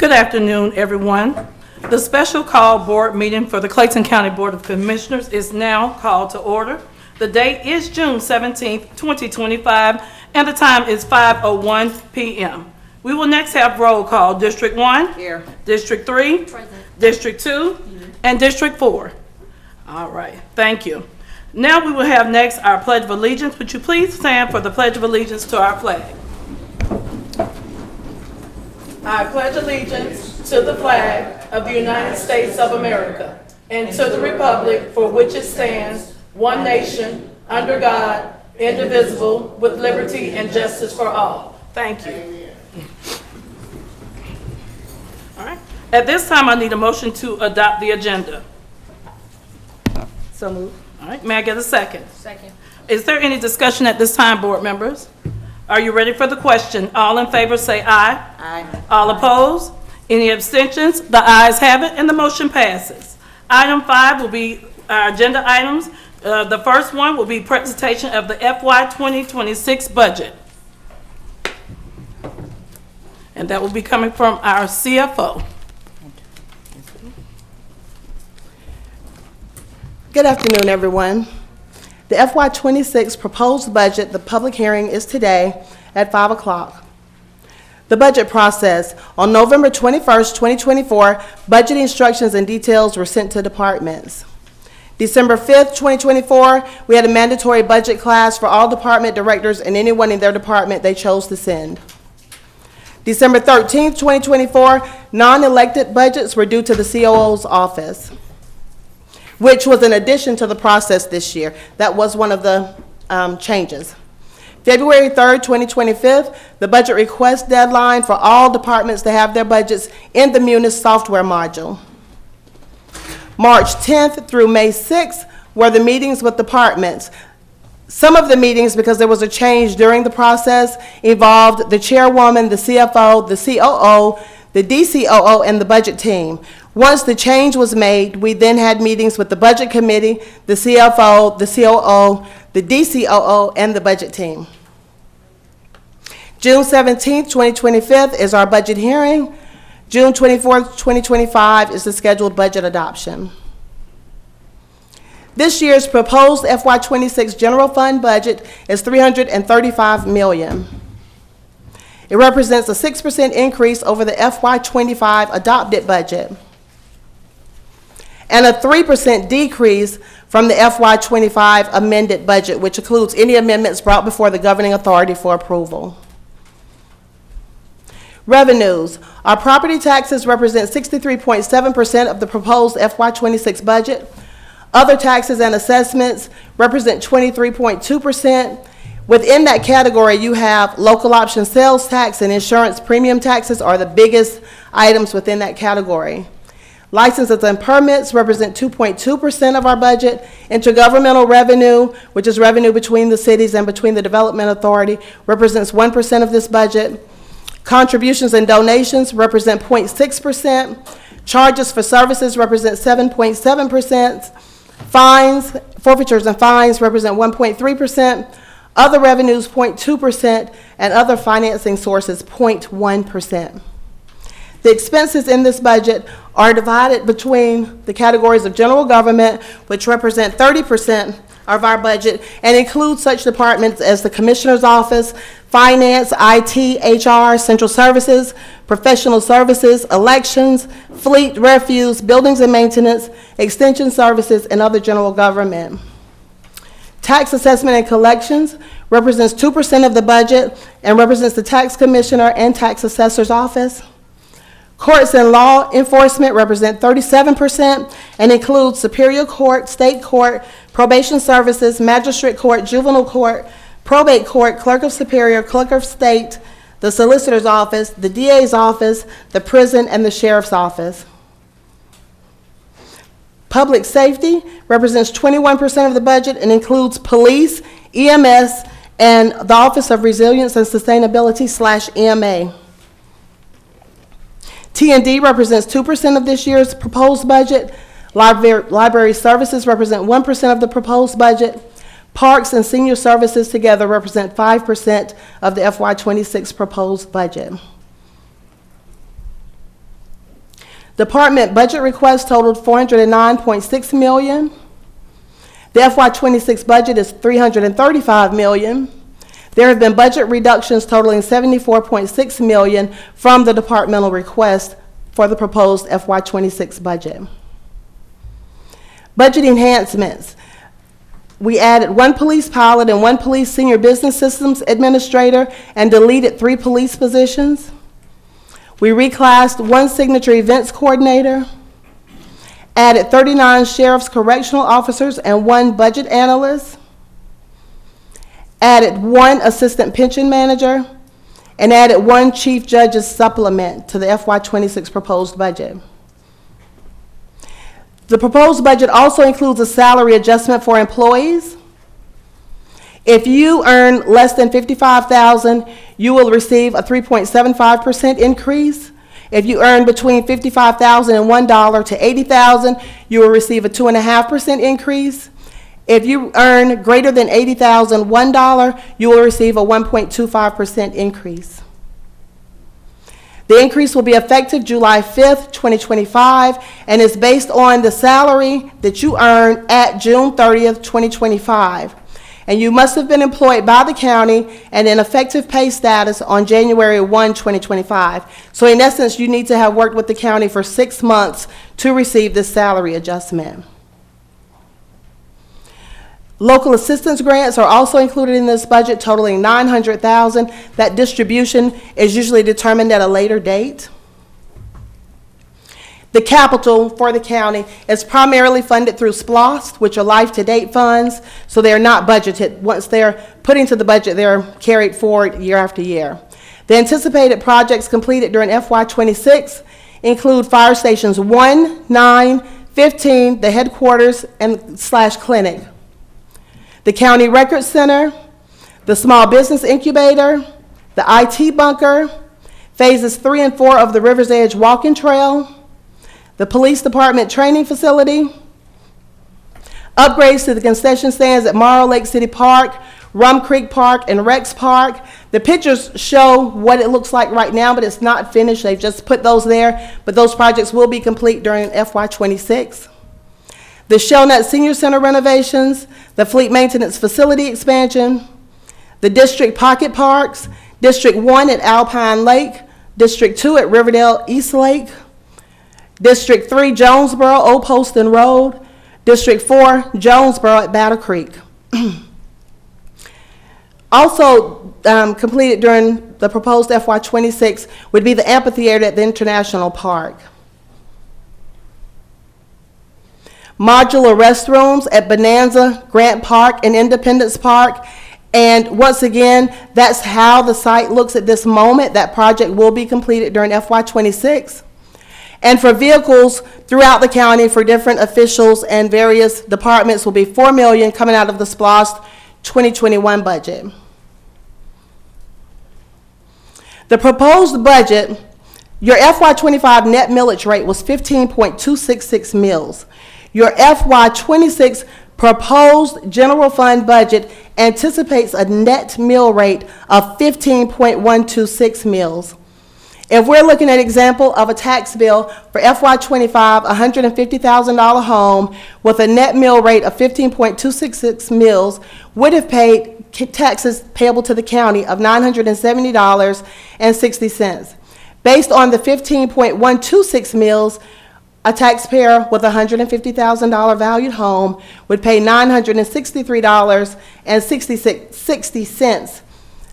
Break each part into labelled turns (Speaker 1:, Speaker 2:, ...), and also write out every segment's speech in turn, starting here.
Speaker 1: Good afternoon, everyone. The special call board meeting for the Clayton County Board of Commissioners is now called to order. The date is June 17th, 2025, and the time is 5:01 p.m. We will next have roll call. District 1,
Speaker 2: Here.
Speaker 1: District 3,
Speaker 2: Present.
Speaker 1: District 2, and District 4. All right, thank you. Now we will have next our Pledge of Allegiance. Would you please stand for the Pledge of Allegiance to our flag? I pledge allegiance to the flag of the United States of America and to the republic for which it stands, one nation, under God, indivisible, with liberty and justice for all. Thank you. All right. At this time, I need a motion to adopt the agenda.
Speaker 2: So moved.
Speaker 1: All right. May I get a second?
Speaker 2: Second.
Speaker 1: Is there any discussion at this time, board members? Are you ready for the question? All in favor say aye.
Speaker 2: Aye.
Speaker 1: All opposed? Any abstentions? The ayes have it and the motion passes. Item 5 will be our agenda items. The first one will be presentation of the FY 2026 budget. And that will be coming from our CFO.
Speaker 3: Good afternoon, everyone. The FY 26 proposed budget, the public hearing is today at 5 o'clock. The budget process. On November 21st, 2024, budget instructions and details were sent to departments. December 5th, 2024, we had a mandatory budget class for all department directors and anyone in their department they chose to send. December 13th, 2024, non-elected budgets were due to the COO's office, which was an addition to the process this year. That was one of the changes. February 3rd, 2025, the budget request deadline for all departments to have their budgets in the Munis software module. March 10th through May 6th were the meetings with departments. Some of the meetings, because there was a change during the process, involved the chairwoman, the CFO, the COO, the DCOO, and the budget team. Once the change was made, we then had meetings with the budget committee, the CFO, the COO, the DCOO, and the budget team. June 17th, 2025 is our budget hearing. June 24th, 2025 is the scheduled budget adoption. This year's proposed FY 26 general fund budget is $335 million. It represents a 6% increase over the FY 25 adopted budget, and a 3% decrease from the FY 25 amended budget, which includes any amendments brought before the governing authority for approval. Revenues. Our property taxes represent 63.7% of the proposed FY 26 budget. Other taxes and assessments represent 23.2%. Within that category, you have local option sales tax and insurance premium taxes are the biggest items within that category. Licenses and permits represent 2.2% of our budget. Intergovernmental revenue, which is revenue between the cities and between the development authority, represents 1% of this budget. Contributions and donations represent 0.6%. Charges for services represent 7.7%. Fines, forfeitures and fines represent 1.3%. Other revenues, 0.2%, and other financing sources, 0.1%. The expenses in this budget are divided between the categories of general government, which represent 30% of our budget, and include such departments as the Commissioner's Office, Finance, IT, HR, Central Services, Professional Services, Elections, Fleet, Refuse, Buildings and Maintenance, Extension Services, and other general government. Tax assessment and collections represents 2% of the budget and represents the Tax Commissioner and Tax Assessor's Office. Courts and law enforcement represent 37% and includes Superior Court, State Court, Probation Services, Magistrate Court, Juvenile Court, Probate Court, Clerk of Superior, Clerk of State, the Solicitor's Office, the DA's Office, the Prison, and the Sheriff's Office. Public safety represents 21% of the budget and includes police, EMS, and the Office of Resilience and Sustainability / EMA. T&D represents 2% of this year's proposed budget. Library services represent 1% of the proposed budget. Parks and senior services together represent 5% of the FY26 proposed budget. Department budget requests totaled $409.6 million. The FY26 budget is $335 million. There have been budget reductions totaling $74.6 million from the departmental request for the proposed FY26 budget. Budget enhancements. We added 1 police pilot and 1 police senior business systems administrator and deleted 3 police positions. We reclassed 1 signature events coordinator, added 39 sheriff's correctional officers and 1 budget analyst, added 1 assistant pension manager, and added 1 chief judge's supplement to the FY26 proposed budget. The proposed budget also includes a salary adjustment for employees. If you earn less than $55,000, you will receive a 3.75% increase. If you earn between $55,001 to $80,000, you will receive a 2.5% increase. If you earn greater than $80,001, you will receive a 1.25% increase. The increase will be effective July 5th, 2025, and is based on the salary that you earn at June 30th, 2025. And you must have been employed by the county and in effective pay status on January 1, 2025. So in essence, you need to have worked with the county for 6 months to receive this salary adjustment. Local assistance grants are also included in this budget, totaling $900,000. That distribution is usually determined at a later date. The capital for the county is primarily funded through SPLOST, which are life-to-date funds, so they are not budgeted. Once they're put into the budget, they're carried forward year after year. The anticipated projects completed during FY26 include fire stations 1, 9, 15, the headquarters, and / clinic, the county record center, the small business incubator, the IT bunker, phases 3 and 4 of the River's Edge walking trail, the police department training facility, upgrades to the concession stands at Morrow Lake City Park, Rum Creek Park, and Rex Park. The pictures show what it looks like right now, but it's not finished. They've just put those there, but those projects will be complete during FY26. The Shellnut Senior Center renovations, the fleet maintenance facility expansion, the district pocket parks, District 1 at Alpine Lake, District 2 at Riverdale East Lake, District 3 Jonesboro, Old Poston Road, District 4 Jonesboro at Battle Creek. Also completed during the proposed FY26 would be the amphitheater at the International Park. Modular restrooms at Bonanza, Grant Park, and Independence Park. And once again, that's how the site looks at this moment. That project will be completed during FY26. And for vehicles throughout the county for different officials and various departments will be $4 million coming out of the SPLOST 2021 budget. The proposed budget, your FY25 net millage rate was 15.266 mills. Your FY26 proposed general fund budget anticipates a net mill rate of 15.126 mills. If we're looking at an example of a tax bill for FY25, $150,000 home with a net mill rate of 15.266 mills would have paid taxes payable to the county of $970.60. Based on the 15.126 mills, a taxpayer with a $150,000 valued home would pay $963.60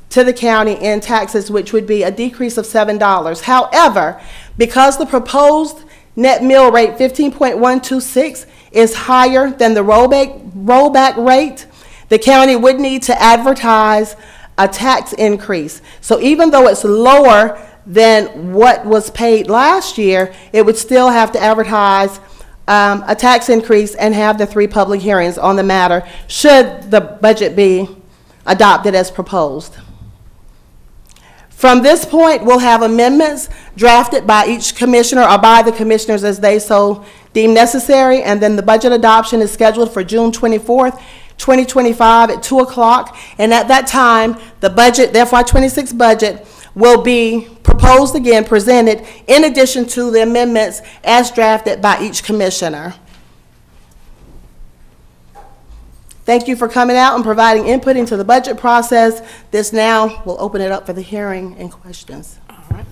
Speaker 3: to the county in taxes, which would be a decrease of $7. However, because the proposed net mill rate 15.126 is higher than the rollback rate, the county would need to advertise a tax increase. So even though it's lower than what was paid last year, it would still have to advertise a tax increase and have the 3 public hearings on the matter should the budget be adopted as proposed. From this point, we'll have amendments drafted by each commissioner or by the commissioners as they so deem necessary, and then the budget adoption is scheduled for June 24th, 2025 at 2 o'clock, and at that time, the FY26 budget will be proposed again, presented, in addition to the amendments as drafted by each commissioner. Thank you for coming out and providing input into the budget process. This now will open it up for the hearing and questions.
Speaker 1: All right.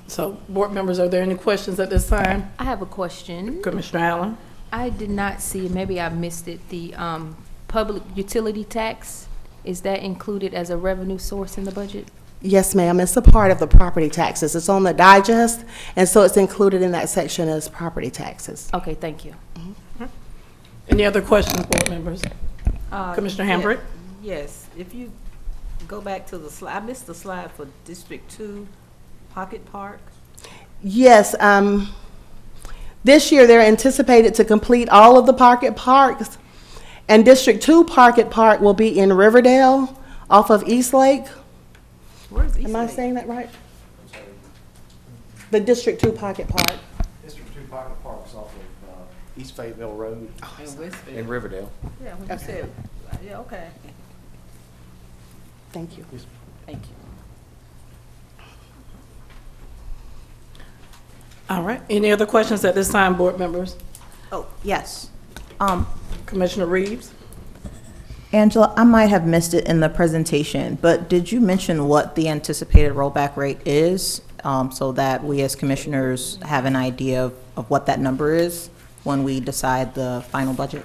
Speaker 1: So, board members, are there any questions at this time?
Speaker 2: I have a question.
Speaker 1: Commissioner Allen?
Speaker 2: I did not see, maybe I missed it, the public utility tax. Is that included as a revenue source in the budget?
Speaker 3: Yes, ma'am. It's a part of the property taxes. It's on the digest, and so it's included in that section as property taxes.
Speaker 2: Okay, thank you.
Speaker 1: Any other questions, board members? Commissioner Hambrick?
Speaker 4: Yes, if you go back to the slide, I missed the slide for District 2 Pocket Park.
Speaker 3: Yes, this year they're anticipated to complete all of the pocket parks, and District 2 Pocket Park will be in Riverdale off of East Lake.
Speaker 4: Where's East
Speaker 3: Am I
Speaker 4: Lake?
Speaker 3: saying that right? The District 2 Pocket Park.
Speaker 5: District 2 Pocket Park's off of East Fayetteville Road
Speaker 4: In Westfield.
Speaker 5: in Riverdale.
Speaker 4: Yeah, when you
Speaker 3: Okay.
Speaker 4: said, yeah, okay,
Speaker 3: Thank you.
Speaker 4: thank you.
Speaker 1: All right. Any other questions at this time, board members?
Speaker 6: Oh, yes.
Speaker 1: Commissioner Reeves?
Speaker 6: Angela, I might have missed it in the presentation, but did you mention what the anticipated rollback rate is, so that we as commissioners have an idea of what that number is when we decide the final budget?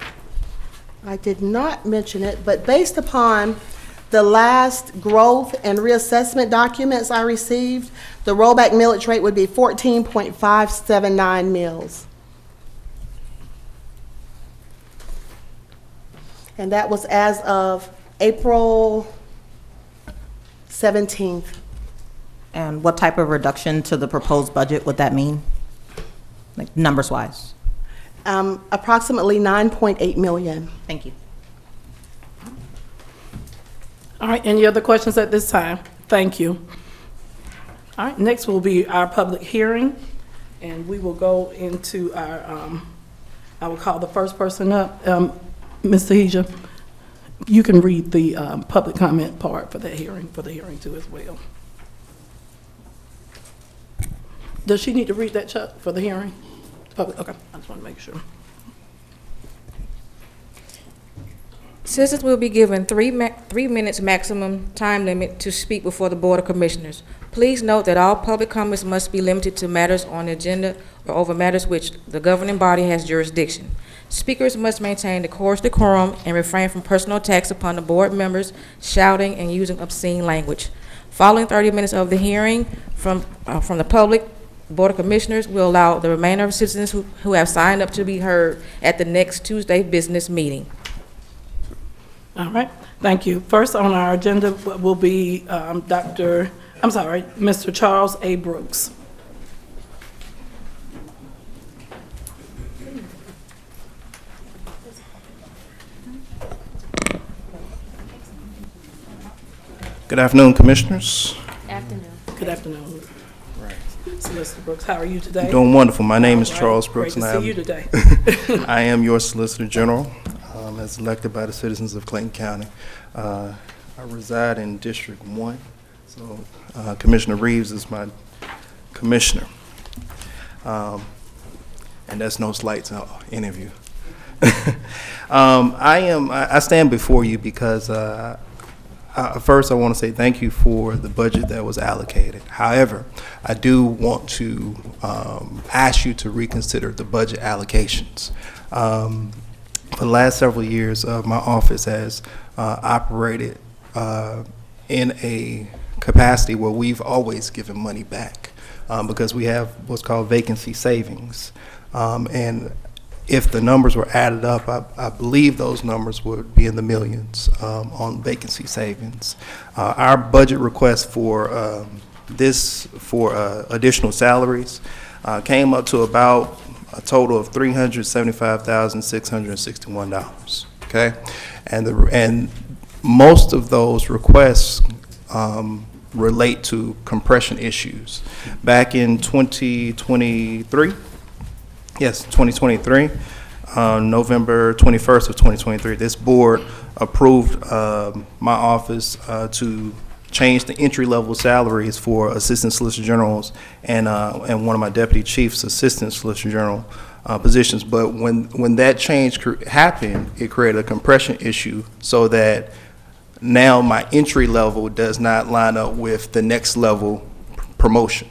Speaker 3: I did not mention it, but based upon the last growth and reassessment documents I received, the rollback millage rate would be 14.579 mills. And that was as of April 17th.
Speaker 6: And what type of reduction to the proposed budget would that mean? Like, numbers-wise?
Speaker 3: Approximately 9.8 million.
Speaker 6: Thank you.
Speaker 1: All right. Any other questions at this time? Thank you. All right. Next will be our public hearing, and we will go into our, I will call the first person up. Mr. Heja, you can read the public comment part for the hearing too as well. Does she need to read that, Chuck, for the hearing? Public, okay, I just want to make sure.
Speaker 7: Citizens will be given 3 minutes maximum time limit to speak before the Board of Commissioners. Please note that all public comments must be limited to matters on the agenda or over matters which the governing body has jurisdiction. Speakers must maintain the course decorum and refrain from personal attacks upon the board members, shouting, and using obscene language. Following 30 minutes of the hearing from the public, Board of Commissioners will allow the remainder of citizens who have signed up to be heard at the next Tuesday business meeting.
Speaker 1: All right, thank you. First on our agenda will be Mr. Charles A. Brooks.
Speaker 5: Good afternoon, Commissioners.
Speaker 2: Afternoon.
Speaker 1: Good afternoon. Solicitor Brooks, how are you today?
Speaker 5: Doing wonderful. My name is
Speaker 1: All right,
Speaker 5: Charles Brooks,
Speaker 1: Great
Speaker 5: and
Speaker 1: to see you today.
Speaker 5: I am your Solicitor General, as elected by the citizens of Clayton County. I reside in District 1, so Commissioner Reeves is my commissioner. And that's no slight to any of you. I stand before you because first, I want to say thank you for the budget that was allocated. However, I do want to ask you to reconsider the budget allocations. For the last several years, my office has operated in a capacity where we've always given money back because we have what's called vacancy savings. And if the numbers were added up, I believe those numbers would be in the millions on vacancy savings. Our budget request for additional salaries came up to about a total of $375,661. Okay, and most of those requests relate to compression issues. Back in 2023. Yes, 2023, November 21st of 2023, this board approved my office to changed the entry-level salaries for assistant solicitor generals and one of my deputy chief's assistant solicitor general positions. But when that change happened, it created a compression issue so that now my entry level does not line up with the next level promotion.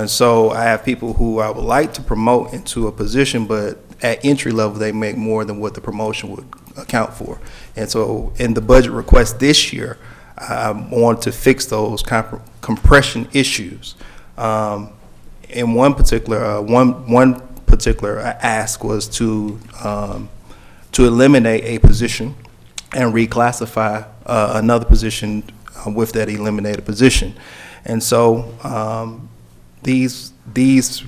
Speaker 5: So I have people who I would like to promote into a position, but at entry level, they make more than what the promotion would account for. And so in the budget request this year, I want to fix those compression issues. In one particular ask was to eliminate a position and reclassify another position with that eliminated position. And so these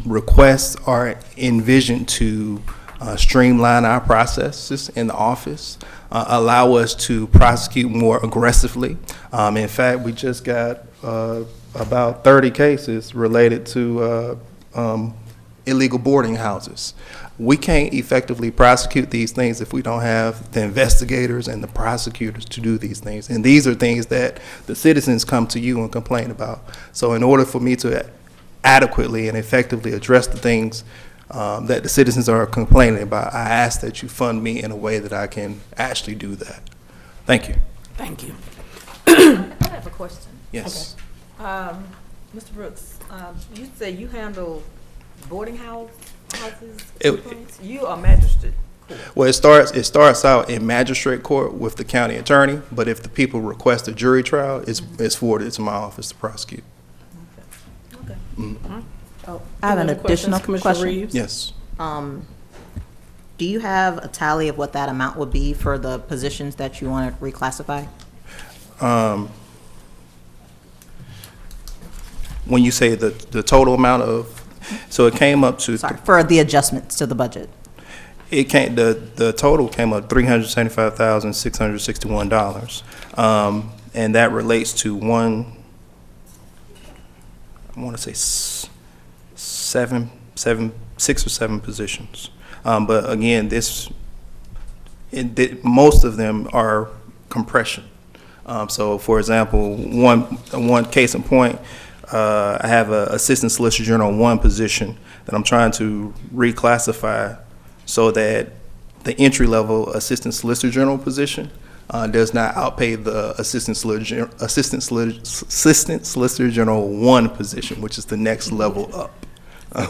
Speaker 5: requests are envisioned to streamline our processes in the office, allow us to prosecute more aggressively. In fact, we just got about 30 cases related to illegal boarding houses. We can't effectively prosecute these things if we don't have the investigators and the prosecutors to do these things. And these are things that the citizens come to you and complain about. So in order for me to adequately and effectively address the things that the citizens are complaining about, I ask that you fund me in a way that I can actually do that. Thank you.
Speaker 1: Thank you.
Speaker 4: I have a question.
Speaker 5: Yes.
Speaker 4: Mr. Brooks, you say you handle boarding houses
Speaker 5: It-
Speaker 4: complaints? You are magistrate court.
Speaker 5: Well, it starts out in magistrate court with the county attorney, but if the people request a jury trial, it's forwarded to my office to prosecute.
Speaker 4: Okay.
Speaker 6: I have an
Speaker 1: Any other questions,
Speaker 6: additional
Speaker 1: Commissioner
Speaker 6: question.
Speaker 1: Reeves?
Speaker 5: Yes.
Speaker 6: Do you have a tally of what that amount would be for the positions that you want to reclassify?
Speaker 5: When you say the total amount of, so it came up to,
Speaker 6: Sorry, for the adjustments to the budget.
Speaker 5: the total came up $375,661. And that relates to I want to say six or seven positions. But again, most of them are compression. So for example, one case in point, I have an assistant solicitor general 1 position that I'm trying to reclassify so that the entry-level assistant solicitor general position does not outpay the assistant solicitor general 1 position, which is the next level up.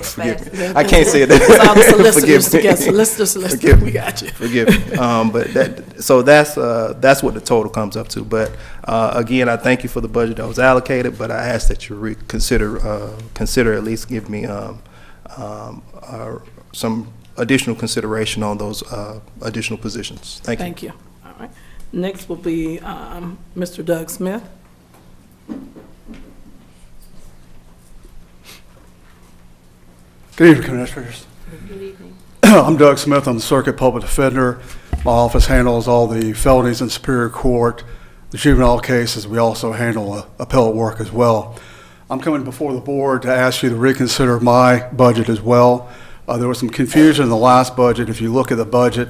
Speaker 5: Forgive me. I can't say that.
Speaker 1: It's all the solicitors
Speaker 5: Forgive me.
Speaker 1: together. Solicitor,
Speaker 5: Forgive me.
Speaker 1: we got you.
Speaker 5: Forgive me. But that's what the total comes up to. But again, I thank you for the budget that was allocated, but I ask that you consider at least give me some additional consideration on those additional positions. Thank you.
Speaker 1: Thank you. All right. Next will be Mr. Doug Smith.
Speaker 8: Good evening, Commissioners.
Speaker 2: Good evening.
Speaker 8: I'm Doug Smith. I'm the Circuit Public Defender. My office handles all the felonies in Superior Court, the juvenile cases. We also handle appellate work as well. I'm coming before the board to ask you to reconsider my budget as well. There was some confusion in the last budget. If you look at the budget,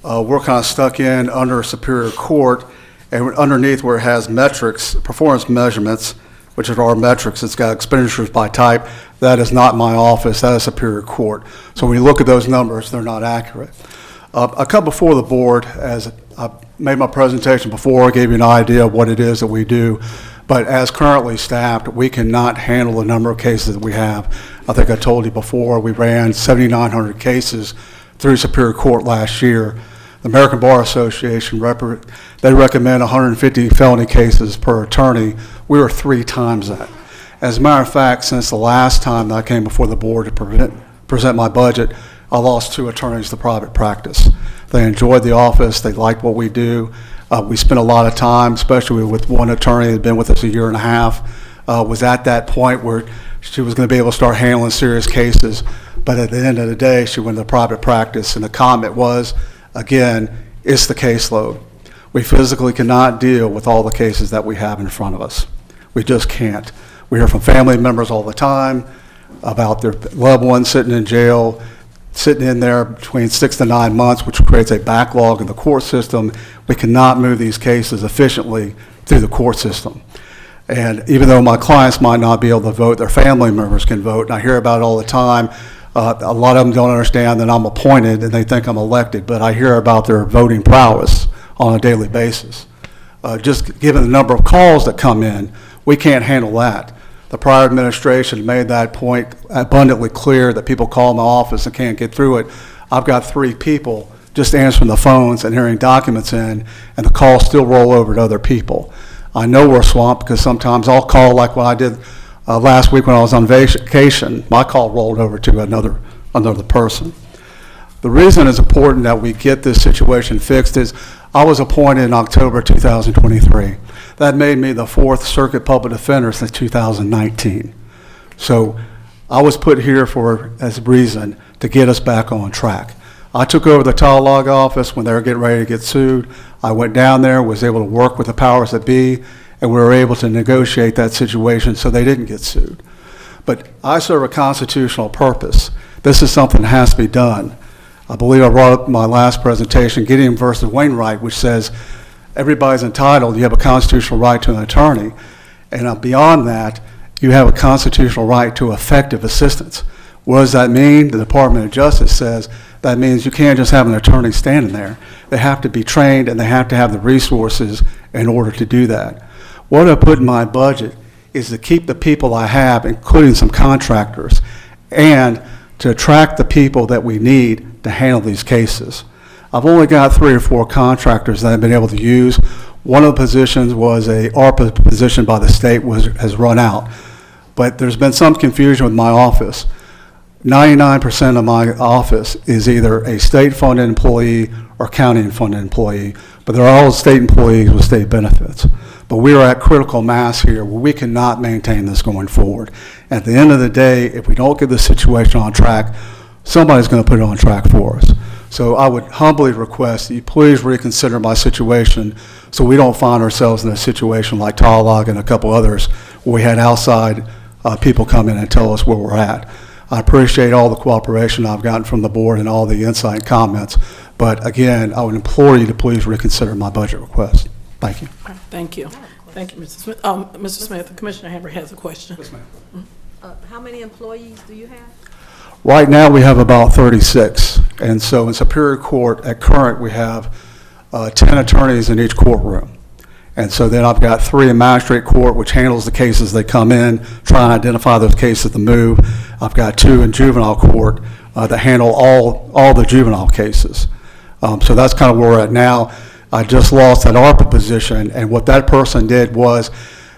Speaker 8: we're kind of stuck in under Superior Court, and underneath where it has metrics, performance measurements, which are our metrics, it's got expenditures by type. That is not my office, that is Superior Court. So when you look at those numbers, they're not accurate. I come before the board, as I made my presentation before, I gave you an idea of what it is that we do, but as currently staffed, we cannot handle the number of cases that we have. I think I told you before, we ran 7,900 cases through Superior Court last year. The American Bar Association, they recommend 150 felony cases per attorney. We were 3 times that. As a matter of fact, since the last time that I came before the board to present my budget, I lost 2 attorneys to private practice. They enjoyed the office. They liked what we do. We spent a lot of time, especially with one attorney that had been with us a year and a half, was at that point where she was going to be able to start handling serious cases. But at the end of the day, she went to private practice, and the comment was, again, it's the caseload. We physically cannot deal with all the cases that we have in front of us. We just can't. We hear from family members all the time about their loved ones sitting in jail, sitting in there between 6 to 9 months, which creates a backlog in the court system. We cannot move these cases efficiently through the court system. And even though my clients might not be able to vote, their family members can vote, and I hear about it all the time. A lot of them don't understand that I'm appointed and they think I'm elected, but I hear about their voting prowess on a daily basis. Just given the number of calls that come in, we can't handle that. The prior administration made that point abundantly clear that people call my office and can't get through it. I've got 3 people just answering the phones and hearing documents in, and the calls still roll over to other people. I know we're swamped because sometimes I'll call, like what I did last week when I was on vacation. My call rolled over to another person. The reason it's important that we get this situation fixed is I was appointed in October 2023. That made me the 4th Circuit Public Defender since 2019. So I was put here as a reason to get us back on track. I took over the Tallahassee office when they were getting ready to get sued. I went down there, was able to work with the powers that be, and we were able to negotiate that situation so they didn't get sued. But I serve a constitutional purpose. This is something that has to be done. I believe I brought up in my last presentation, Gideon versus Wainwright, which says everybody's entitled, you have a constitutional right to an attorney. And beyond that, you have a constitutional right to effective assistance. What does that mean? The Department of Justice says that means you can't just have an attorney standing there. They have to be trained and they have to have the resources in order to do that. What I put in my budget is to keep the people I have, including some contractors, and to attract the people that we need to handle these cases. I've only got 3 or 4 contractors that I've been able to use. One of the positions was a ARPA position by the state has run out. But there's been some confusion with my office. 99% of my office is either a state-funded employee or county-funded employee, but they're all state employees with state benefits. But we are at critical mass here where we cannot maintain this going forward. At the end of the day, if we don't get the situation on track, somebody's going to put it on track for us. So I would humbly request that you please reconsider my situation so we don't find ourselves in a situation like Tallahassee and a couple others where we had outside people come in and tell us where we're at. I appreciate all the cooperation I've gotten from the board and all the insight and comments. But again, I would implore you to please reconsider my budget request. Thank you.
Speaker 1: Thank you. Thank you, Mr. Smith. Mr. Smith, Commissioner Hammer has a question.
Speaker 8: Yes, ma'am.
Speaker 4: How many employees do you have?
Speaker 8: Right now, we have about 36. And so in Superior Court, at current, we have 10 attorneys in each courtroom. And so then I've got 3 in magistrate court, which handles the cases that come in, try and identify those cases to move. I've got 2 in juvenile court that handle all the juvenile cases. So that's kind of where we're at now. I just lost that ARPA position, and what that person did was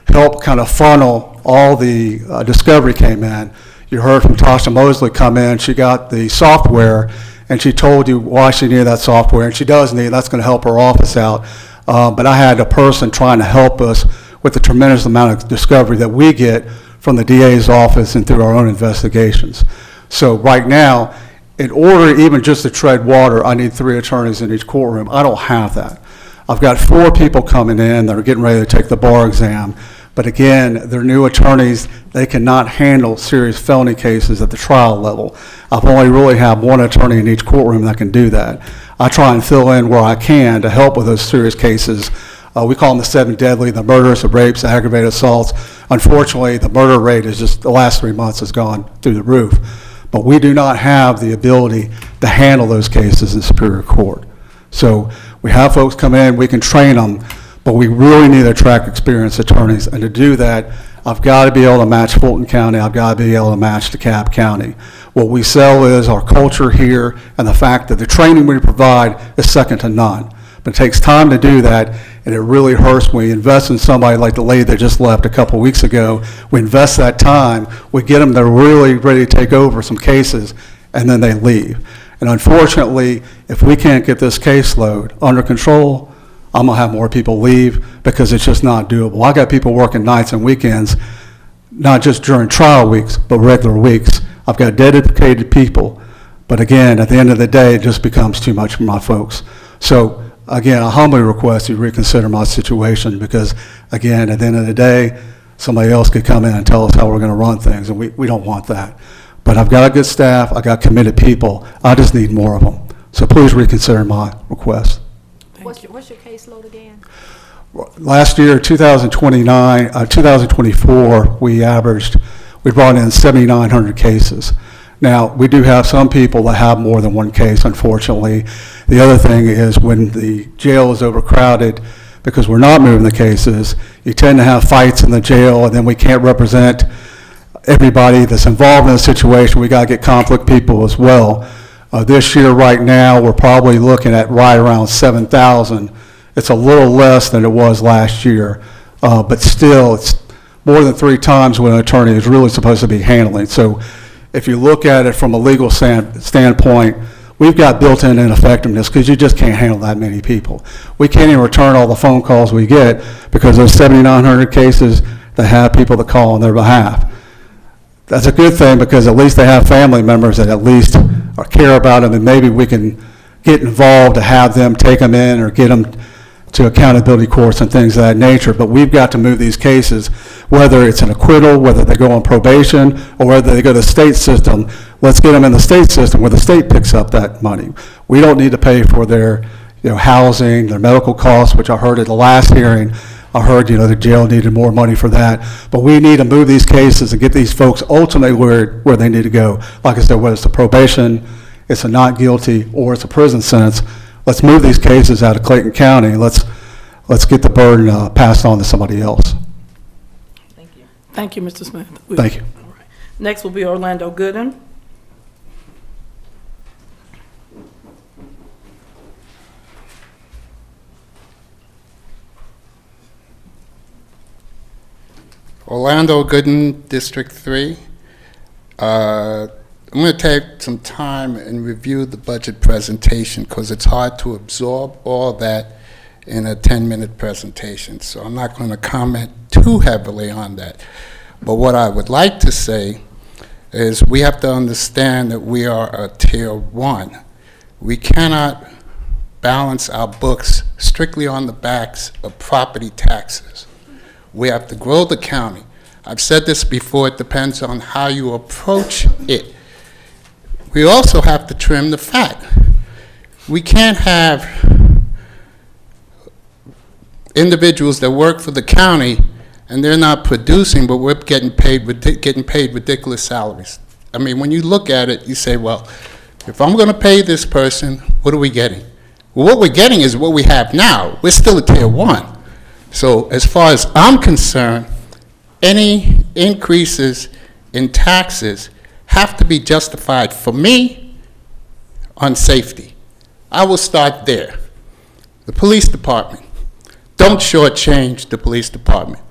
Speaker 8: help kind of funnel all the discovery came in. You heard from Tasha Mosley come in. She got the software, and she told you why she needed that software, and she does need it. That's going to help her office out. But I had a person trying to help us with the tremendous amount of discovery that we get from the DA's office and through our own investigations. So right now, in order even just to tread water, I need 3 attorneys in each courtroom. I don't have that. I've got 4 people coming in that are getting ready to take the bar exam. But again, they're new attorneys. They cannot handle serious felony cases at the trial level. I've only really have 1 attorney in each courtroom that can do that. I try and fill in where I can to help with those serious cases. We call them the 7 deadly, the murders, the rapes, the aggravated assaults. Unfortunately, the murder rate is just, the last 3 months has gone through the roof. But we do not have the ability to handle those cases in Superior Court. So we have folks come in, we can train them, but we really need to attract experienced attorneys. And to do that, I've got to be able to match Fulton County. I've got to be able to match DeKalb County. What we sell is our culture here and the fact that the training we provide is second to none. But it takes time to do that, and it really hurts when we invest in somebody like the lady that just left a couple weeks ago. We invest that time, we get them, they're really ready to take over some cases, and then they leave. And unfortunately, if we can't get this caseload under control, I'm going to have more people leave because it's just not doable. I got people working nights and weekends, not just during trial weeks, but regular weeks. I've got dedicated people, but again, at the end of the day, it just becomes too much for my folks. So again, I humbly request you reconsider my situation because, again, at the end of the day, somebody else could come in and tell us how we're going to run things, and we don't want that. But I've got a good staff. I've got committed people. I just need more of them. So please reconsider my request.
Speaker 4: What's your caseload again?
Speaker 8: Last year, 2024, we brought in 7,900 cases. Now, we do have some people that have more than one case, unfortunately. The other thing is when the jail is overcrowded, because we're not moving the cases, you tend to have fights in the jail, and then we can't represent everybody that's involved in the situation. We got to get conflict people as well. This year, right now, we're probably looking at right around 7,000. It's a little less than it was last year, but still, it's more than 3 times what an attorney is really supposed to be handling. So if you look at it from a legal standpoint, we've got built-in ineffectiveness because you just can't handle that many people. We can't even return all the phone calls we get because there's 7,900 cases that have people that call on their behalf. That's a good thing because at least they have family members that at least care about them, and maybe we can get involved to have them take them in or get them to accountability courts and things of that nature. But we've got to move these cases, whether it's an acquittal, whether they go on probation, or whether they go to the state system. Let's get them in the state system where the state picks up that money. We don't need to pay for their housing, their medical costs, which I heard at the last hearing. I heard, the jail needed more money for that. But we need to move these cases and get these folks ultimately where they need to go. Like I said, whether it's a probation, it's a not guilty, or it's a prison sentence, let's move these cases out of Clayton County. Let's get the burden passed on to somebody else.
Speaker 1: Thank you. Thank you, Mr. Smith.
Speaker 8: Thank you.
Speaker 1: All right. Next will be Orlando Gooden.
Speaker 9: Orlando Gooden, District 3. I'm going to take some time and review the budget presentation because it's hard to absorb all that in a 10-minute presentation. So I'm not going to comment too heavily on that. But what I would like to say is we have to understand that we are a Tier 1. We cannot balance our books strictly on the backs of property taxes. We have to grow the county. I've said this before, it depends on how you approach it. We also have to trim the fat. We can't have individuals that work for the county and they're not producing, but we're getting paid ridiculous salaries. I mean, when you look at it, you say, well, if I'm going to pay this person, what are we getting? Well, what we're getting is what we have now. We're still a Tier 1. So as far as I'm concerned, any increases in taxes have to be justified for me on safety. I will start there. The police department, don't shortchange the police department.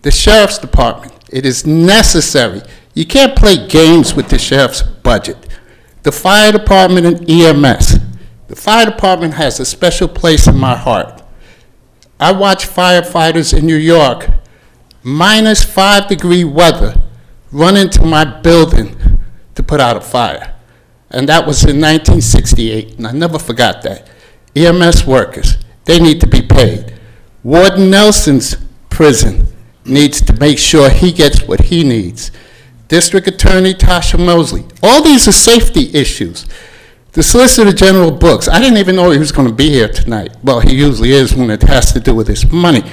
Speaker 9: The sheriff's department, it is necessary. You can't play games with the sheriff's budget. The fire department and EMS. The fire department has a special place in my heart. I watch firefighters in New York, -5-degree weather, run into my building to put out a fire. And that was in 1968, and I never forgot that. EMS workers, they need to be paid. Warden Nelson's prison needs to make sure he gets what he needs. District Attorney Tasha Mosley, all these are safety issues. The Solicitor General books, I didn't even know he was going to be here tonight. Well, he usually is when it has to do with his money.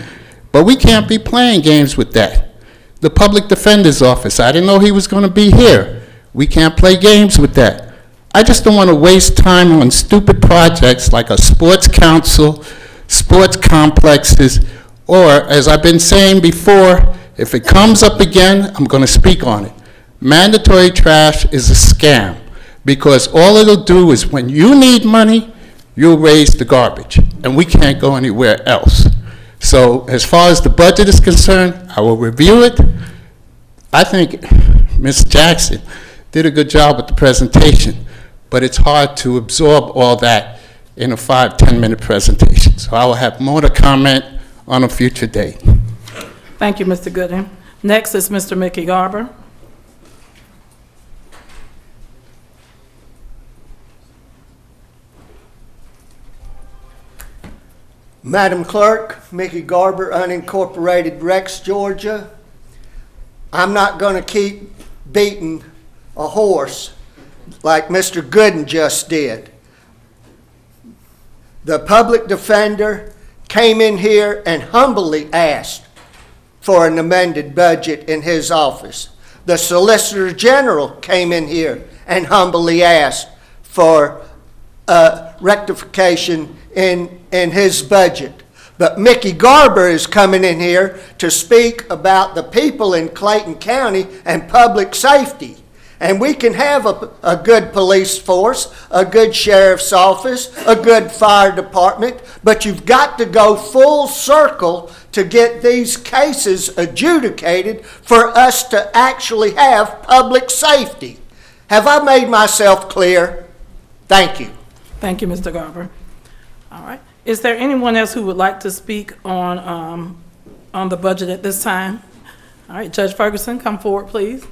Speaker 9: But we can't be playing games with that. The Public Defender's Office, I didn't know he was going to be here. We can't play games with that. I just don't want to waste time on stupid projects like a sports council, sports complexes, or, as I've been saying before, if it comes up again, I'm going to speak on it. Mandatory trash is a scam. Because all it'll do is when you need money, you'll raise the garbage, and we can't go anywhere else. So as far as the budget is concerned, I will review it. I think Ms. Jackson did a good job with the presentation, but it's hard to absorb all that in a 5-10-minute presentation. So I will have more to comment on a future date.
Speaker 1: Thank you, Mr. Gooden. Next is Mr. Mickey Garber.
Speaker 10: Madam Clerk, Mickey Garber, unincorporated Rex, Georgia. I'm not going to keep beating a horse like Mr. Gooden just did. The public defender came in here and humbly asked for an amended budget in his office. The Solicitor General came in here and humbly asked for rectification in his budget. But Mickey Garber is coming in here to speak about the people in Clayton County and public safety. And we can have a good police force, a good sheriff's office, a good fire department, but you've got to go full circle to get these cases adjudicated for us to actually have public safety. Have I made myself clear? Thank you.
Speaker 1: Thank you, Mr. Garber. All right. Is there anyone else who would like to speak on the budget at this time? All right, Judge Ferguson, come forward, please.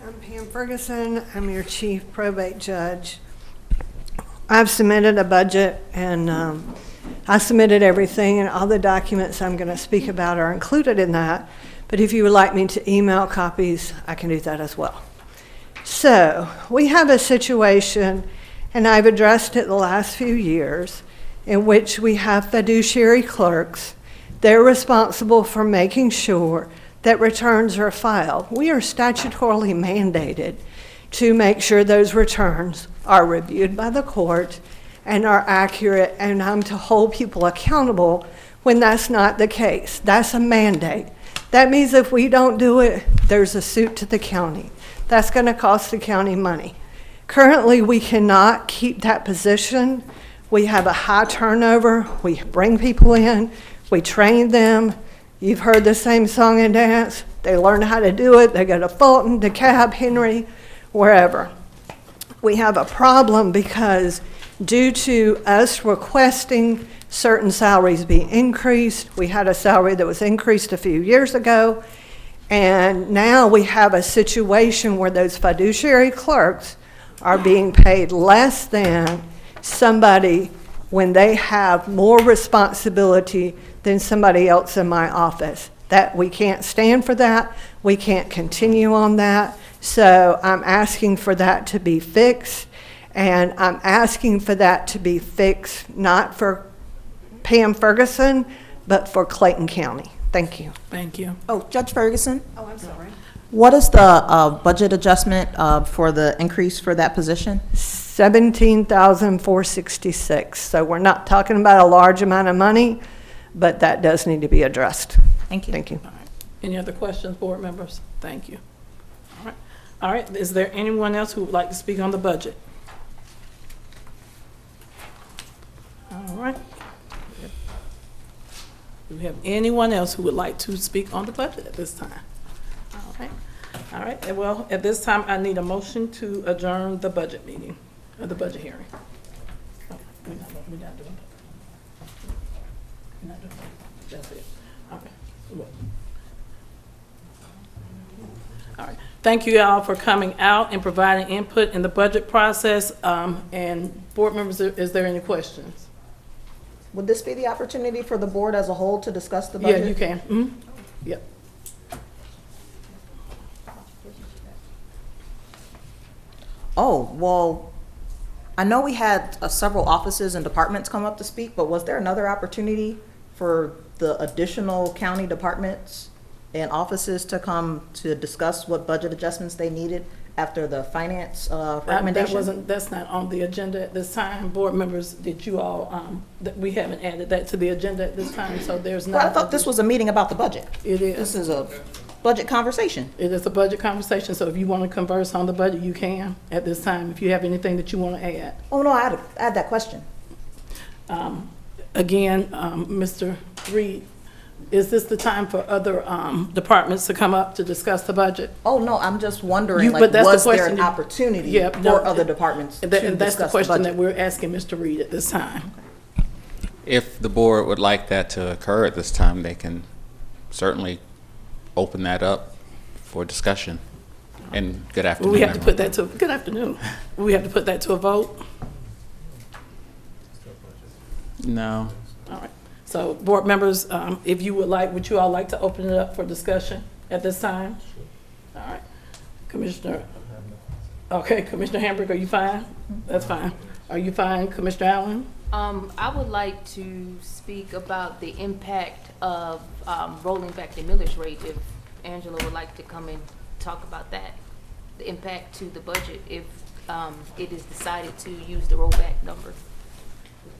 Speaker 11: I'm Pam Ferguson. I'm your chief probate judge. I've submitted a budget, and I submitted everything, and all the documents I'm going to speak about are included in that. But if you would like me to email copies, I can do that as well. So we have a situation, and I've addressed it the last few years, in which we have fiduciary clerks. They're responsible for making sure that returns are filed. We are statutorily mandated to make sure those returns are reviewed by the court and are accurate, and I'm to hold people accountable when that's not the case. That's a mandate. That means if we don't do it, there's a suit to the county. That's going to cost the county money. Currently, we cannot keep that position. We have a high turnover. We bring people in. We train them. You've heard the same song and dance. They learn how to do it. They go to Fulton, DeKalb, Henry, wherever. We have a problem because due to us requesting certain salaries be increased, we had a salary that was increased a few years ago, and now we have a situation where those fiduciary clerks are being paid less than somebody when they have more responsibility than somebody else in my office. That we can't stand for that. We can't continue on that. So I'm asking for that to be fixed, and I'm asking for that to be fixed not for Pam Ferguson, but for Clayton County. Thank you.
Speaker 1: Thank you.
Speaker 6: Oh, Judge Ferguson,
Speaker 11: Oh, I'm sorry.
Speaker 6: what is the budget adjustment for the increase for that position?
Speaker 11: 17,466. So we're not talking about a large amount of money, but that does need to be addressed.
Speaker 6: Thank you.
Speaker 11: Thank you.
Speaker 1: All right. Any other questions, board members? Thank you. All right. All right. Is there anyone else who would like to speak on the budget? All right. Do we have anyone else who would like to speak on the budget at this time? All right. All right. And well, at this time, I need a motion to adjourn the budget meeting, or the budget hearing. Oh, we're not doing that. We're not doing that. That's it. Okay. All right. Thank you all for coming out and providing input in the budget process. And board members, is there any questions?
Speaker 6: Would this be the opportunity for the board as a whole to discuss the budget?
Speaker 1: Yeah, you can. Mm-hmm. Yep.
Speaker 6: Oh, well, I know we had several offices and departments come up to speak, but was there another opportunity for the additional county departments and offices to come to discuss what budget adjustments they needed after the finance recommendation?
Speaker 1: That's not on the agenda at this time. Board members, did you all, we haven't added that to the agenda at this time, so there's not.
Speaker 6: Well, I thought this was a meeting about the budget.
Speaker 1: It is.
Speaker 6: This is a budget conversation.
Speaker 1: It is a budget conversation, so if you want to converse on the budget, you can at this time, if you have anything that you want to add.
Speaker 6: Oh, no, I had that question.
Speaker 1: Again, Mr. Reed, is this the time for other departments to come up to discuss the budget?
Speaker 6: Oh, no, I'm just wondering,
Speaker 1: But that's the
Speaker 6: was there
Speaker 1: question
Speaker 6: an opportunity
Speaker 1: Yeah,
Speaker 6: for
Speaker 1: no,
Speaker 6: other departments to
Speaker 1: And that's the
Speaker 6: discuss the
Speaker 1: question that
Speaker 6: budget?
Speaker 1: we're asking Mr. Reed at this time.
Speaker 12: If the board would like that to occur at this time, they can certainly open that up for discussion. And good afternoon,
Speaker 1: We have to
Speaker 12: everyone.
Speaker 1: put that to, good afternoon. We have to put that to a vote?
Speaker 12: No.
Speaker 1: All right. So, board members, if you would like, would you all like to open it up for discussion at this time? All right. Commissioner Okay, Commissioner Hamburg, are you fine? That's fine. Are you fine, Commissioner Allen?
Speaker 2: I would like to speak about the impact of rolling back the millage rate, if Angela would like to come and talk about that. The impact to the budget if it is decided to use the rollback number.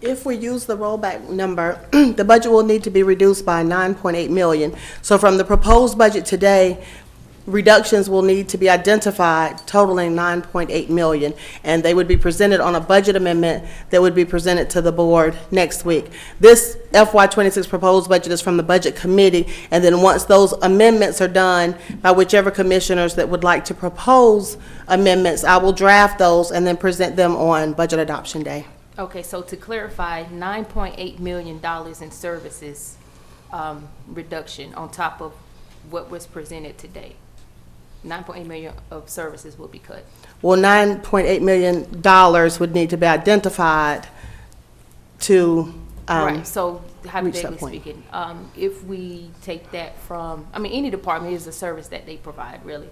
Speaker 3: If we use the rollback number, the budget will need to be reduced by 9.8 million. So from the proposed budget today, reductions will need to be identified totaling 9.8 million, and they would be presented on a budget amendment that would be presented to the board next week. This FY26 proposed budget is from the budget committee, and then once those amendments are done by whichever commissioners that would like to propose amendments, I will draft those and then present them on budget adoption day.
Speaker 2: Okay, so to clarify, $9.8 million in services reduction on top of what was presented today. 9.8 million of services will be cut.
Speaker 3: Well, $9.8 million would need to be identified to
Speaker 2: Right, so
Speaker 3: reach
Speaker 2: hypothetically
Speaker 3: that point.
Speaker 2: speaking, if we take that from, I mean, any department is a service that they provide, really.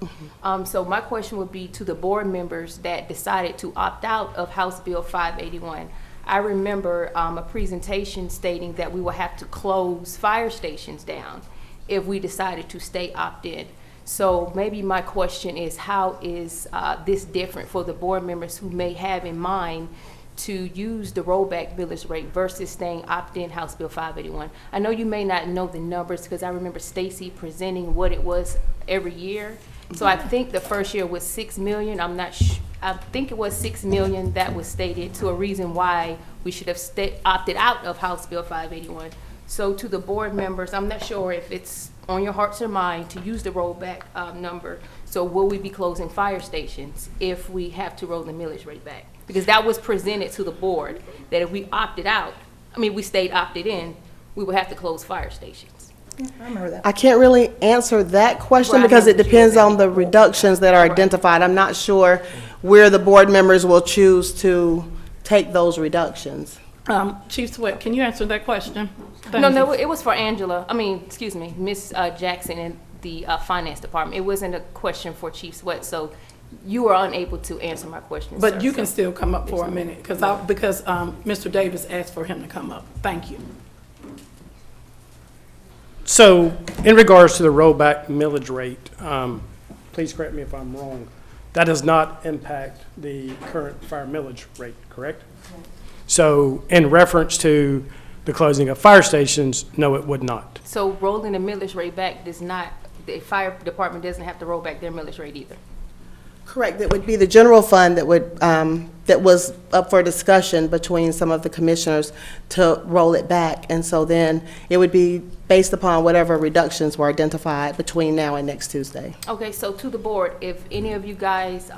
Speaker 2: So my question would be to the board members that decided to opt out of House Bill 581. I remember a presentation stating that we will have to close fire stations down if we decided to stay opt-in. So maybe my question is, how is this different for the board members who may have in mind to use the rollback millage rate versus staying opt-in House Bill 581? I know you may not know the numbers because I remember Stacy presenting what it was every year. So I think the first year was 6 million. I'm not I think it was 6 million that was stated to a reason why we should have opted out of House Bill 581. So to the board members, I'm not sure if it's on your hearts or mind to use the rollback number. So will we be closing fire stations if we have to roll the millage rate back? Because that was presented to the board, that if we opted out, I mean, we stayed opted in, we would have to close fire stations.
Speaker 6: I remember that.
Speaker 3: I can't really answer that question
Speaker 2: Right, I
Speaker 3: because
Speaker 2: know
Speaker 3: it
Speaker 2: what you
Speaker 3: depends
Speaker 2: said.
Speaker 3: on the reductions that are identified. I'm not sure where the board members will choose to take those reductions.
Speaker 1: Chief Sweat, can you answer that question? Thank
Speaker 2: No,
Speaker 1: you.
Speaker 2: no, it was for Angela, I mean, excuse me, Miss Jackson and the finance department. It wasn't a question for Chief Sweat, so you were unable to answer my question,
Speaker 1: But
Speaker 2: sir,
Speaker 1: you
Speaker 2: so-
Speaker 1: can still come up for a minute, because Mr. Davis asked for him to come up. Thank you.
Speaker 13: So, in regards to the rollback millage rate, please correct me if I'm wrong, that does not impact the current fire millage rate, correct? So, in reference to the closing of fire stations, no, it would not.
Speaker 2: So rolling the millage rate back does not, the fire department doesn't have to roll back their millage rate either.
Speaker 3: Correct. It would be the general fund that would, that was up for discussion between some of the commissioners to roll it back. And so then it would be based upon whatever reductions were identified between now and next Tuesday.
Speaker 2: Okay, so to the board, if any of you guys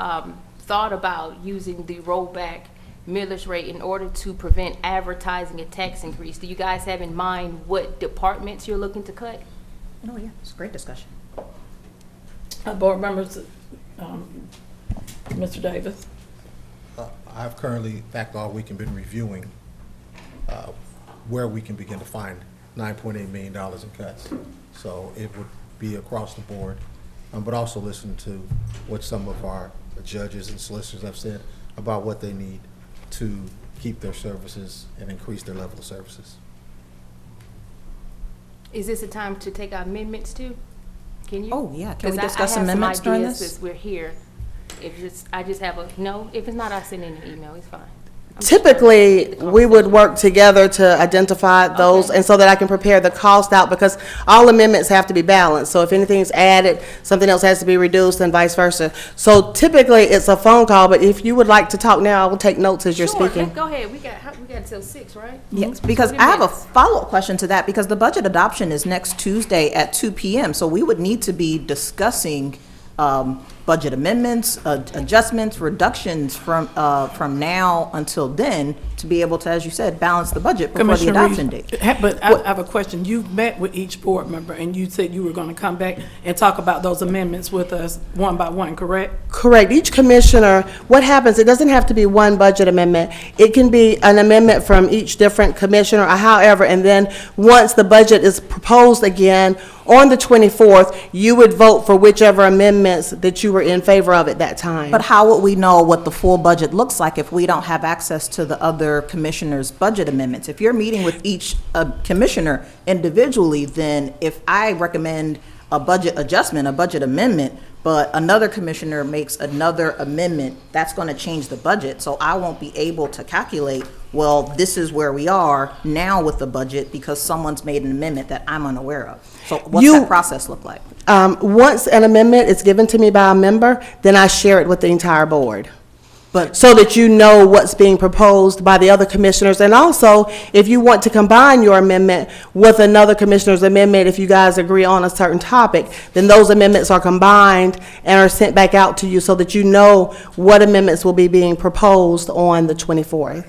Speaker 2: thought about using the rollback millage rate in order to prevent advertising a tax increase, do you guys have in mind what departments you're looking to cut?
Speaker 6: Oh, yeah, it's a great discussion.
Speaker 1: Board members, Mr. Davis.
Speaker 14: I've currently, in fact, all week been reviewing where we can begin to find $9.8 million in cuts. So it would be across the board, but also listen to what some of our judges and solicitors have said about what they need to keep their services and increase their level of services.
Speaker 2: Is this a time to take our amendments too? Can you?
Speaker 6: Oh, yeah. Can we
Speaker 2: 'Cause
Speaker 6: discuss
Speaker 2: I have some
Speaker 6: amendments during
Speaker 2: ideas
Speaker 6: this?
Speaker 2: since we're here. If it's, I just have a, no, if it's not, I'll send in an email, it's fine. I'm just
Speaker 3: Typically,
Speaker 2: trying to
Speaker 3: we would work together to identify those,
Speaker 2: Okay.
Speaker 3: and so that I can prepare the cost out, because all amendments have to be balanced. So if anything's added, something else has to be reduced, and vice versa. So typically, it's a phone call, but if you would like to talk now, I will take notes as you're
Speaker 2: Sure,
Speaker 3: speaking.
Speaker 2: go ahead, we got until 6, right?
Speaker 6: Yes, because
Speaker 2: 20
Speaker 6: I have a
Speaker 2: minutes.
Speaker 6: follow-up question to that, because the budget adoption is next Tuesday at 2 p.m. So we would need to be discussing budget amendments, adjustments, reductions from now until then, to be able to, as you said, balance the budget before the
Speaker 1: Commissioner
Speaker 6: adoption
Speaker 1: Reed,
Speaker 6: date.
Speaker 1: But I have a question. You've met with each board member, and you said you were going to come back and talk about those amendments with us one by one, correct?
Speaker 3: Correct. Each commissioner, what happens, it doesn't have to be one budget amendment. It can be an amendment from each different commissioner, or however, and then once the budget is proposed again on the 24th, you would vote for whichever amendments that you were were in favor of at that time.
Speaker 6: But how would we know what the full budget looks like if we don't have access to the other commissioners' budget amendments? If you're meeting with each commissioner individually, then if I recommend a budget adjustment, a budget amendment, but another commissioner makes another amendment, that's going to change the budget. So I won't be able to calculate, well, this is where we are now with the budget because someone's made an amendment that I'm unaware of. So what's that process look like?
Speaker 3: Once an amendment is given to me by a member, then I share it with the entire board. But so that you know what's being proposed by the other commissioners, and also if you want to combine your amendment with another commissioner's amendment, if you guys agree on a certain topic, then those amendments are combined and are sent back out to you so that you know what amendments will be being proposed on the 24th.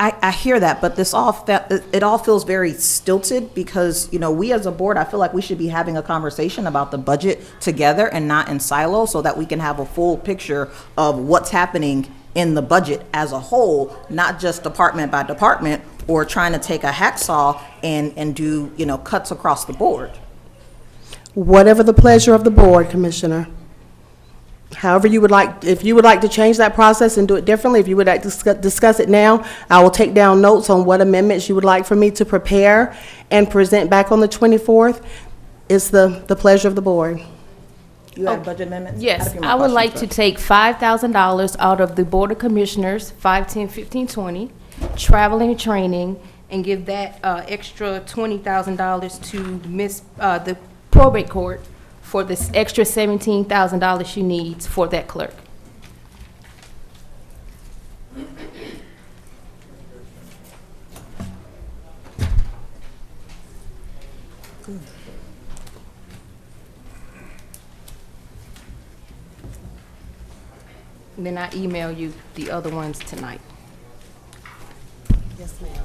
Speaker 6: I hear that, but it all feels very stilted because, we as a board, I feel like we should be having a conversation about the budget together and not in silos so that we can have a full picture of what's happening in the budget as a whole, not just department by department or trying to take a hacksaw and do, cuts across the board.
Speaker 3: Whatever the pleasure of the board, Commissioner. However you would like, if you would like to change that process and do it differently, if you would like to discuss it now, I will take down notes on what amendments you would like for me to prepare and present back on the 24th. It's the pleasure of the board.
Speaker 6: You have budget amendments?
Speaker 2: Yes, I would like to take $5,000 out of the Board of Commissioners, 510-1520, travel and training, and give that extra $20,000 to the probate court for this extra $17,000 she needs for that clerk. And then I email you the other ones tonight.
Speaker 3: Yes, ma'am.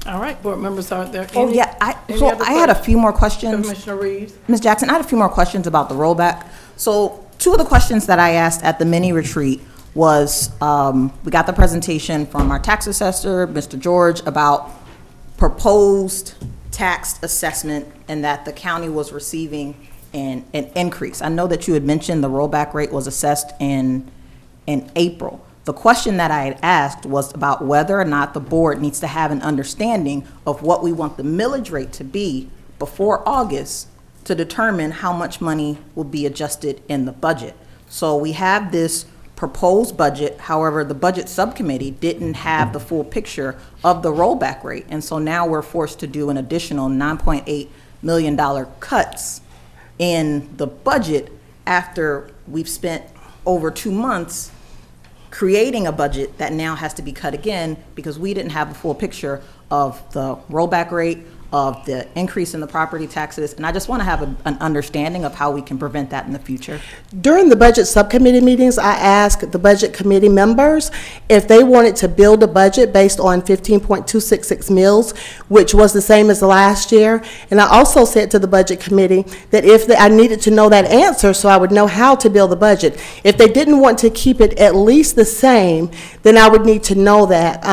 Speaker 1: All right, board members, are there any?
Speaker 6: Oh, yeah,
Speaker 1: any
Speaker 6: so
Speaker 1: other
Speaker 6: I had a few more questions.
Speaker 1: Commissioner Reeves?
Speaker 6: Ms. Jackson, I had a few more questions about the rollback. So two of the questions that I asked at the mini retreat was, we got the presentation from our tax assessor, Mr. George, about proposed tax assessment and that the county was receiving an increase. I know that you had mentioned the rollback rate was assessed in April. The question that I had asked was about whether or not the board needs to have an understanding of what we want the millage rate to be before August to determine how much money will be adjusted in the budget. So we have this proposed budget, however, the budget subcommittee didn't have the full picture of the rollback rate. And so now we're forced to do an additional $9.8 million cuts in the budget after we've spent over 2 months creating a budget that now has to be cut again because we didn't have a full picture of the rollback rate, of the increase in the property taxes, and I just want to have an understanding of how we can prevent that in the future.
Speaker 3: During the budget subcommittee meetings, I asked the budget committee members if they wanted to build a budget based on 15.266 mills, which was the same as the last year. And I also said to the budget committee that I needed to know that answer so I would know how to build the budget. If they didn't want to keep it at least the same, then I would need to know that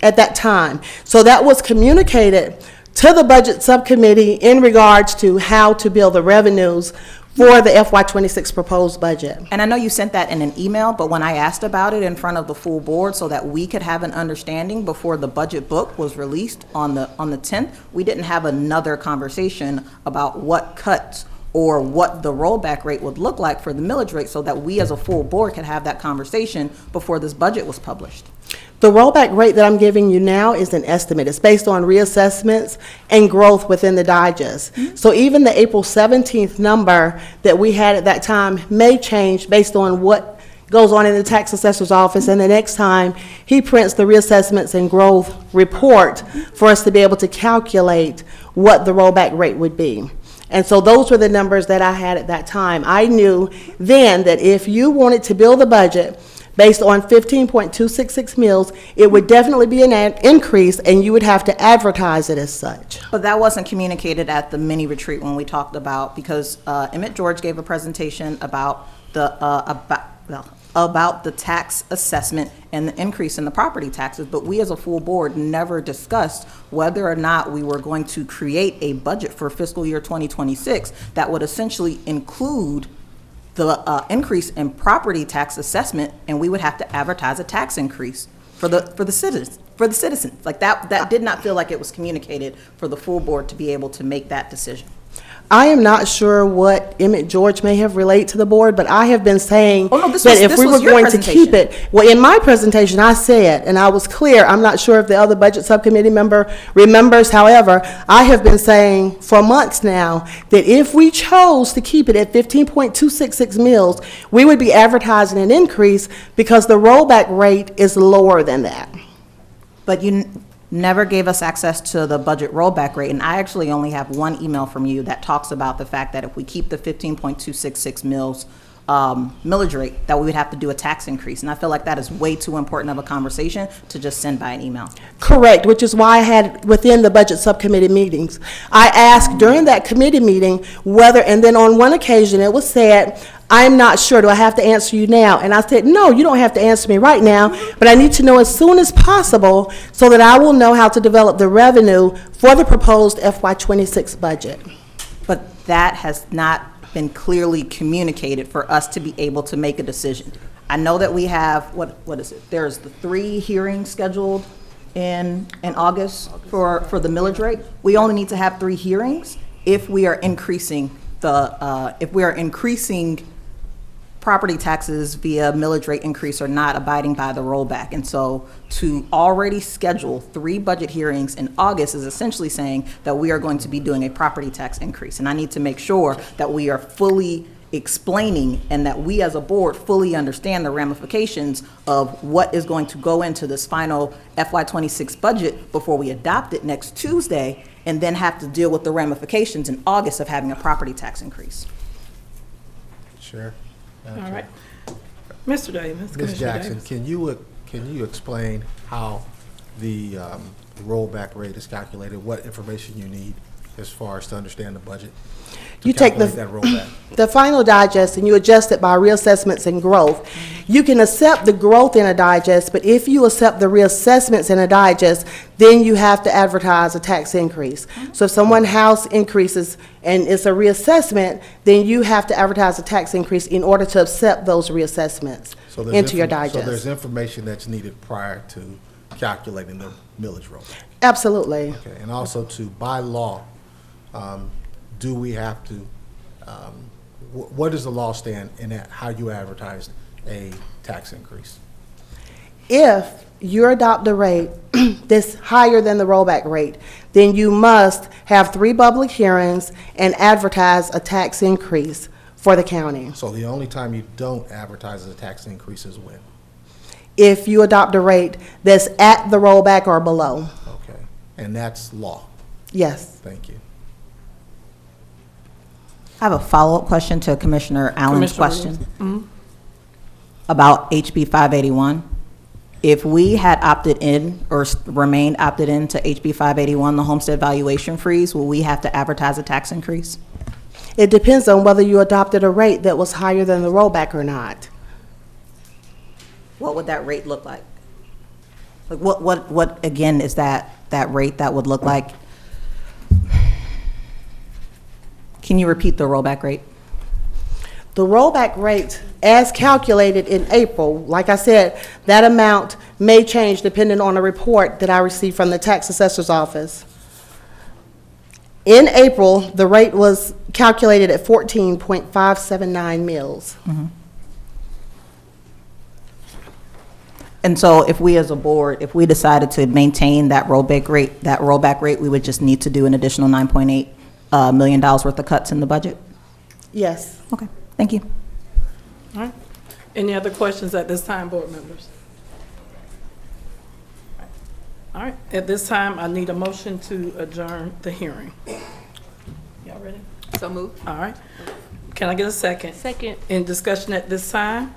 Speaker 3: at that time. So that was communicated to the budget subcommittee in regards to how to build the revenues for the FY26 proposed budget.
Speaker 6: And I know you sent that in an email, but when I asked about it in front of the full board so that we could have an understanding before the budget book was released on the 10th, we didn't have another conversation about what cuts or what the rollback rate would look like for the millage rate so that we as a full board could have that conversation before this budget was published.
Speaker 3: The rollback rate that I'm giving you now is an estimate. It's based on reassessments and growth within the digest. Mm-hmm. So even the April 17th number that we had at that time may change based on what goes on in the tax assessor's office, and the next time he prints the reassessments and growth report for us to be able to calculate what the rollback rate would be. And so those were the numbers that I had at that time. I knew then that if you wanted to build the budget based on 15.266 mills, it would definitely be an increase, and you would have to advertise it as such.
Speaker 6: But that wasn't communicated at the mini retreat when we talked about, because Emmett George gave a presentation about the tax assessment and the increase in the property taxes, but we as a full board never discussed whether or not we were going to create a budget for fiscal year 2026 that would essentially include the increase in property tax assessment, and we would have to advertise a tax increase for the citizens. Like that did not feel like it was communicated for the full board to be able to make that decision.
Speaker 3: I am not sure what Emmett George may have relayed to the board, but I have been saying
Speaker 6: this
Speaker 3: that
Speaker 6: was-
Speaker 3: if
Speaker 6: this
Speaker 3: we
Speaker 6: was
Speaker 3: were
Speaker 6: your
Speaker 3: going to keep
Speaker 6: presentation.
Speaker 3: it, well, in my presentation, I said, and I was clear, I'm not sure if the other budget subcommittee member remembers, however, I have been saying for months now that if we chose to keep it at 15.266 mills, we would be advertising an increase because the rollback rate is lower than that.
Speaker 6: But you never gave us access to the budget rollback rate, and I actually only have one email from you that talks about the fact that if we keep the 15.266 mills millage rate, that we would have to do a tax increase. And I feel like that is way too important of a conversation to just send by an email.
Speaker 3: Correct, which is why I had within the budget subcommittee meetings. I asked during that committee meeting whether, and then on one occasion it was said, I'm not sure, do I have to answer you now? And I said, no, you don't have to answer me right now, but I need to know as soon as possible so that I will know how to develop the revenue for the proposed FY26 budget.
Speaker 6: But that has not been clearly communicated for us to be able to make a decision. I know that we have, what is it? There's the 3 hearings scheduled in August for the millage rate. We only need to have 3 hearings if we are increasing property taxes via millage rate increase or not abiding by the rollback. And so to already schedule 3 budget hearings in August is essentially saying that we are going to be doing a property tax increase. And I need to make sure that we are fully explaining and that we as a board fully understand the ramifications of what is going to go into this final FY26 budget before we adopt it next Tuesday and then have to deal with the ramifications in August of having a property tax increase.
Speaker 14: Sure.
Speaker 1: All right. Mr. Davis.
Speaker 14: Ms.
Speaker 1: Commissioner
Speaker 14: Jackson,
Speaker 1: Davis.
Speaker 14: can you explain how the rollback rate is calculated? What information you need as far as to understand the budget?
Speaker 3: You take
Speaker 14: Calculate that rollback.
Speaker 3: the final digest and you adjust it by reassessments and growth. You can accept the growth in a digest, but if you accept the reassessments in a digest, then you have to advertise a tax increase. So if someone's house increases and it's a reassessment, then you have to advertise a tax increase in order to accept those reassessments
Speaker 14: So there's
Speaker 3: into your
Speaker 14: So there's
Speaker 3: digest.
Speaker 14: information that's needed prior to calculating the millage rollback.
Speaker 3: Absolutely.
Speaker 14: Okay, and also by law, do we have to, what does the law stand in that, how you advertise a tax increase?
Speaker 3: If you adopt a rate that's higher than the rollback rate, then you must have 3 public hearings and advertise a tax increase for the county.
Speaker 14: So the only time you don't advertise a tax increase is when?
Speaker 3: If you adopt a rate that's at the rollback or below.
Speaker 14: Okay, and that's law.
Speaker 3: Yes.
Speaker 14: Thank you.
Speaker 6: I have a follow-up question to Commissioner Allen's
Speaker 1: Commissioner
Speaker 6: question about HB 581. If we had opted in or remained opted in to HB 581, the homestead valuation freeze, will we have to advertise a tax increase?
Speaker 3: It depends on whether you adopted a rate that was higher than the rollback or not.
Speaker 6: What would that rate look like? Like what again is that rate that would look like? Can you repeat the rollback rate?
Speaker 3: The rollback rate, as calculated in April, like I said, that amount may change depending on a report that I received from the tax assessor's office. In April, the rate was calculated at 14.579 mills.
Speaker 6: And so if we as a board, if we decided to maintain that rollback rate, we would just need to do an additional $9.8 million worth of cuts in the budget?
Speaker 3: Yes.
Speaker 6: Okay, thank you.
Speaker 1: All right. Any other questions at this time, board members? All right. At this time, I need a motion to adjourn the hearing. Y'all ready?
Speaker 2: So moved.
Speaker 1: All right. Can I get a second?
Speaker 2: Second.
Speaker 1: In discussion at this time?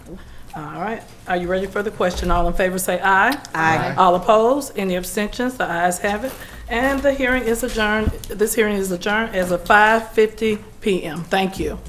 Speaker 1: All right. Are you ready for the question? All in favor say aye.
Speaker 6: Aye.
Speaker 1: All opposed? Any abstentions? The ayes have it. And the hearing is adjourned. This hearing is adjourned as of 5:50 p.m. Thank you.